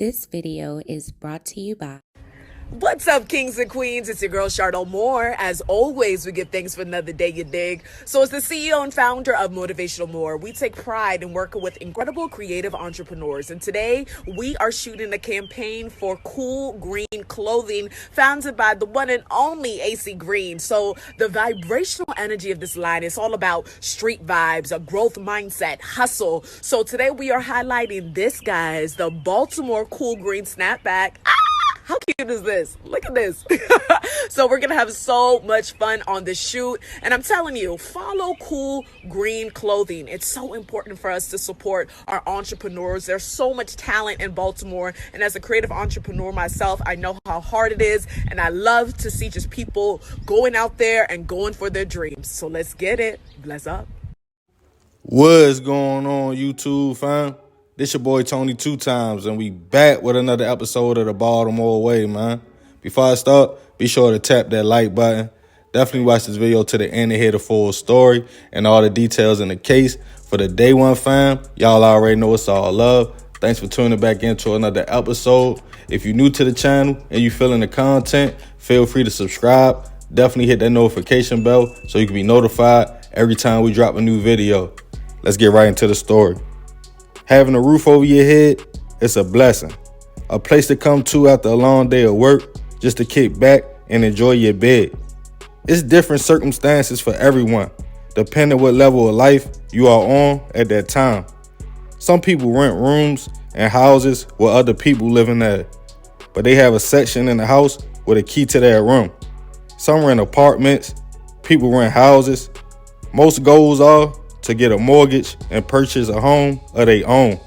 This video is brought to you by... What's up, kings and queens? It's your girl, Charlotte Moore. As always, we give thanks for another day, you dig? So as the CEO and founder of Motivational More, we take pride in working with incredible creative entrepreneurs. And today, we are shooting a campaign for cool green clothing founded by the one and only AC Green. So the vibrational energy of this line is all about street vibes, a growth mindset, hustle. So today, we are highlighting this, guys, the Baltimore Cool Green Snapback. How cute is this? Look at this. So we're going to have so much fun on the shoot. And I'm telling you, follow cool green clothing. It's so important for us to support our entrepreneurs. There's so much talent in Baltimore. And as a creative entrepreneur myself, I know how hard it is. And I love to see just people going out there and going for their dreams. So let's get it. Bless up. What's going on, YouTube fam? This your boy Tony 2 times, and we back with another episode of the Baltimore Way, man. Before I start, be sure to tap that like button. Definitely watch this video to the end to hear the full story and all the details in the case. For the day one fam, y'all already know it's all love. Thanks for tuning back into another episode. If you're new to the channel and you feeling the content, feel free to subscribe. Definitely hit that notification bell so you can be notified every time we drop a new video. Let's get right into the story. Having a roof over your head, it's a blessing. A place to come to after a long day of work, just to kick back and enjoy your bed. It's different circumstances for everyone, depending what level of life you are on at that time. Some people rent rooms and houses where other people live in there, but they have a section in the house with a key to their room. Some rent apartments, people rent houses. Most goals are to get a mortgage and purchase a home of their own.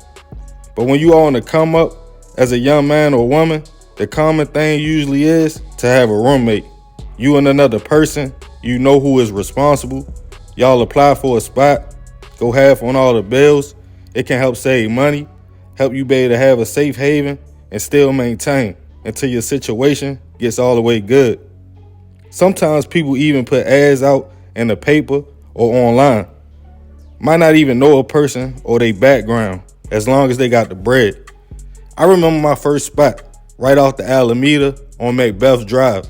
But when you are on the come up as a young man or woman, the common thing usually is to have a roommate. You and another person, you know who is responsible. Y'all apply for a spot, go half on all the bills. It can help save money, help you be able to have a safe haven and still maintain until your situation gets all the way good. Sometimes people even put ads out in the paper or online. Might not even know a person or their background, as long as they got the bread. I remember my first spot, right off the Alameda on Macbeth Drive.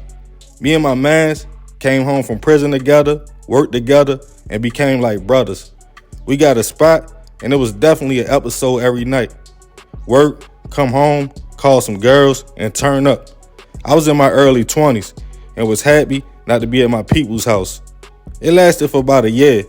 Me and my mans came home from prison together, worked together, and became like brothers. We got a spot, and it was definitely an episode every night. Work, come home, call some girls, and turn up. I was in my early 20s and was happy not to be at my people's house. It lasted for about a year.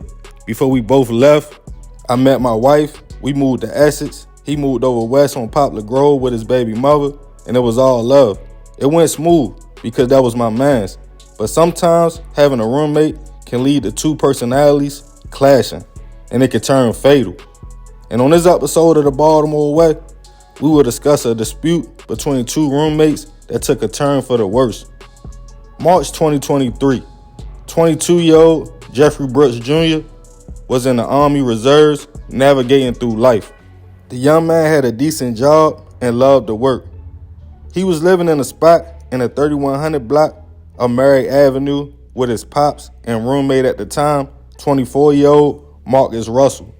Before we both left, I met my wife. We moved to Essex. He moved over west on Poplar Grove with his baby mother, and it was all love. It went smooth because that was my man's. But sometimes having a roommate can lead to two personalities clashing, and it can turn fatal. And on this episode of the Baltimore Way, we will discuss a dispute between two roommates that took a turn for the worse. March 2023, 22-year-old Jeffrey Brooks Jr. was in the Army Reserves navigating through life. The young man had a decent job and loved to work. He was living in a spot in the 3100 block of Mary Avenue with his pops and roommate at the time, 24-year-old Marcus Russell.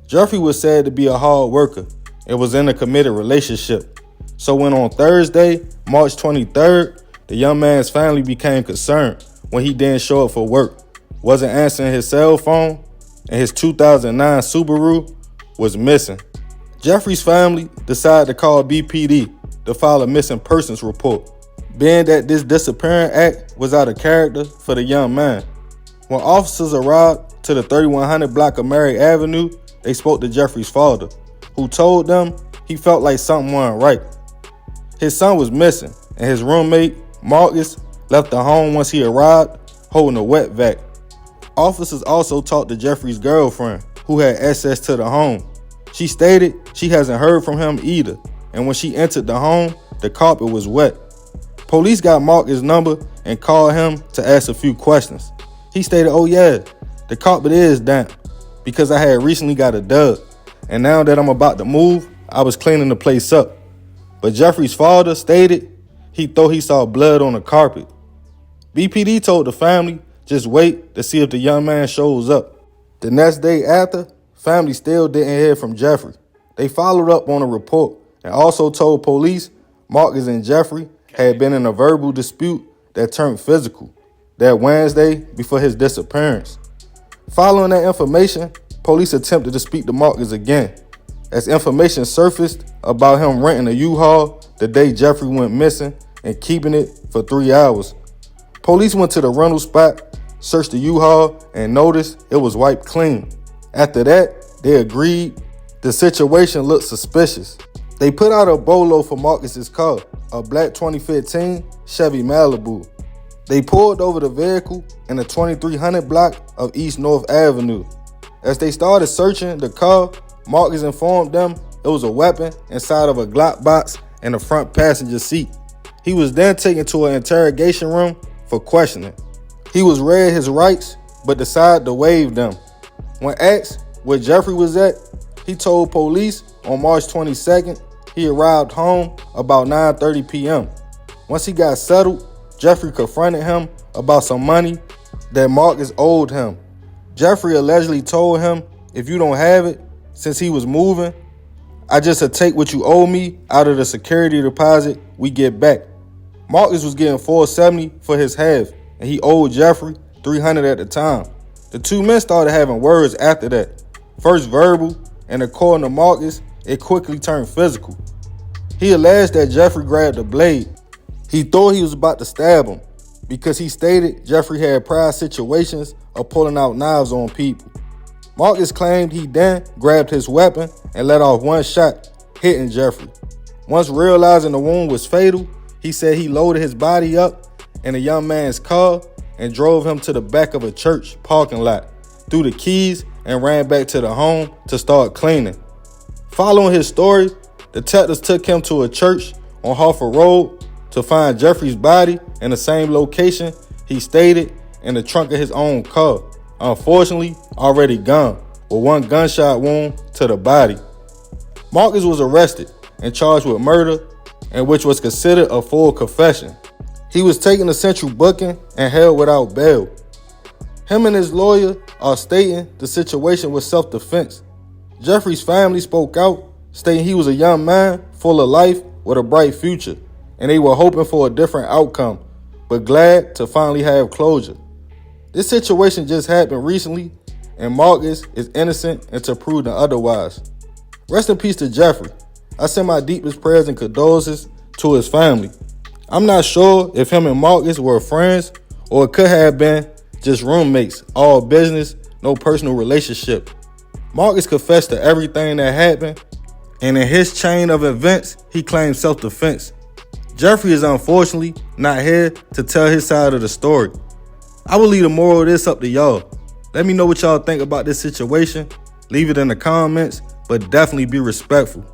Jeffrey was said to be a hard worker and was in a committed relationship. So when on Thursday, March 23rd, the young man's family became concerned when he didn't show up for work, wasn't answering his cell phone, and his 2009 Subaru was missing. Jeffrey's family decided to call BPD to file a missing persons report, being that this disappearing act was out of character for the young man. When officers arrived to the 3100 block of Mary Avenue, they spoke to Jeffrey's father, who told them he felt like something wasn't right. His son was missing, and his roommate, Marcus, left the home once he arrived, holding a wet vac. Officers also talked to Jeffrey's girlfriend, who had access to the home. She stated she hasn't heard from him either, and when she entered the home, the carpet was wet. Police got Marcus' number and called him to ask a few questions. He stated, "Oh yeah, the carpet is damp because I had recently got a dub, and now that I'm about to move, I was cleaning the place up." But Jeffrey's father stated he thought he saw blood on the carpet. BPD told the family just wait to see if the young man shows up. The next day after, family still didn't hear from Jeffrey. They followed up on a report and also told police Marcus and Jeffrey had been in a verbal dispute that turned physical that Wednesday before his disappearance. Following that information, police attempted to speak to Marcus again, as information surfaced about him renting a U-Haul the day Jeffrey went missing and keeping it for 3 hours. Police went to the rental spot, searched the U-Haul, and noticed it was wiped clean. After that, they agreed the situation looked suspicious. They put out a bolo for Marcus's car, a black 2015 Chevy Malibu. They pulled over the vehicle in the 2300 block of East North Avenue. As they started searching the car, Marcus informed them it was a weapon inside of a Glock box in the front passenger seat. He was then taken to an interrogation room for questioning. He was read his rights, but decided to waive them. When asked where Jeffrey was at, he told police on March 22nd he arrived home about 9:30 p.m. Once he got settled, Jeffrey confronted him about some money that Marcus owed him. Jeffrey allegedly told him, if you don't have it, since he was moving, I just take what you owe me out of the security deposit we get back. Marcus was getting $470 for his half, and he owed Jeffrey $300 at the time. The two men started having words after that. First verbal, and according to Marcus, it quickly turned physical. He alleged that Jeffrey grabbed a blade. He thought he was about to stab him because he stated Jeffrey had prior situations of pulling out knives on people. Marcus claimed he then grabbed his weapon and let off one shot, hitting Jeffrey. Once realizing the wound was fatal, he said he loaded his body up in a young man's car and drove him to the back of a church parking lot, threw the keys, and ran back to the home to start cleaning. Following his story, detectives took him to a church on Harford Road to find Jeffrey's body in the same location he stated in the trunk of his own car, unfortunately already gone, with one gunshot wound to the body. Marcus was arrested and charged with murder, and which was considered a full confession. He was taken to central booking and held without bail. Him and his lawyer are stating the situation was self-defense. Jeffrey's family spoke out, stating he was a young man full of life with a bright future, and they were hoping for a different outcome, but glad to finally have closure. This situation just happened recently, and Marcus is innocent until proven otherwise. Rest in peace to Jeffrey. I send my deepest prayers and condolences to his family. I'm not sure if him and Marcus were friends or it could have been just roommates, all business, no personal relationship. Marcus confessed to everything that happened, and in his chain of events, he claimed self-defense. Jeffrey is unfortunately not here to tell his side of the story. I will leave the moral of this up to y'all. Let me know what y'all think about this situation. Leave it in the comments, but definitely be respectful.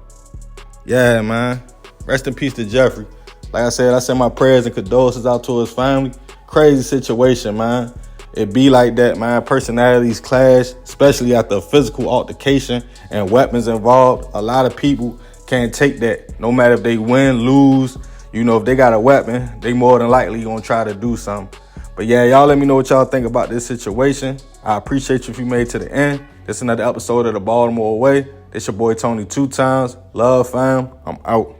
Yeah, man. Rest in peace to Jeffrey. Like I said, I send my prayers and condolences out to his family. Crazy situation, man. It be like that, man. Personalities clash, especially after a physical altercation and weapons involved. A lot of people can't take that. No matter if they win, lose, if they got a weapon, they more than likely gonna try to do something. But yeah, y'all let me know what y'all think about this situation. I appreciate you if you made it to the end. This is another episode of the Baltimore Way. This your boy Tony 2 times. Love, fam. I'm out.